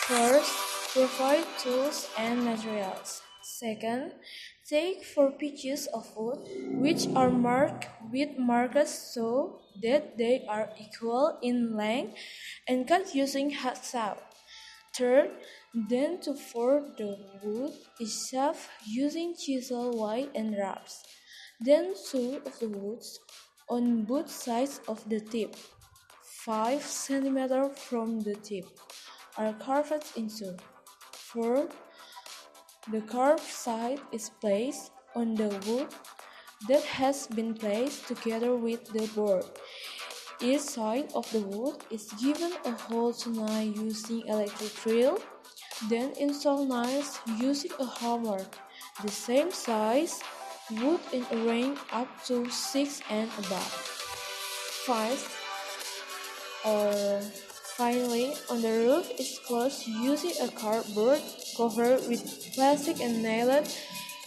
First, provide tools and materials. Second, take 4 pieces of wood which are marked with markers so that they are equal in length and cut using hacksaw. Third, then to for the wood is shaved using chisel wide and roughs. Then two of the woods on both sides of the tip, 5 cm from the tip, are carved into. Fourth, the carved side is placed on the wood that has been placed together with the board. Each side of the wood is given a hole to nail using electric drill, then install nails using a hammer. The same size wood in a range up to 6 and above. 5. Or finally, on the roof is closed using a cardboard cover with plastic and nailed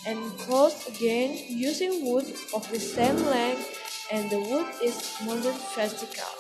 and closed again using wood of the same length and the wood is mounted vertical.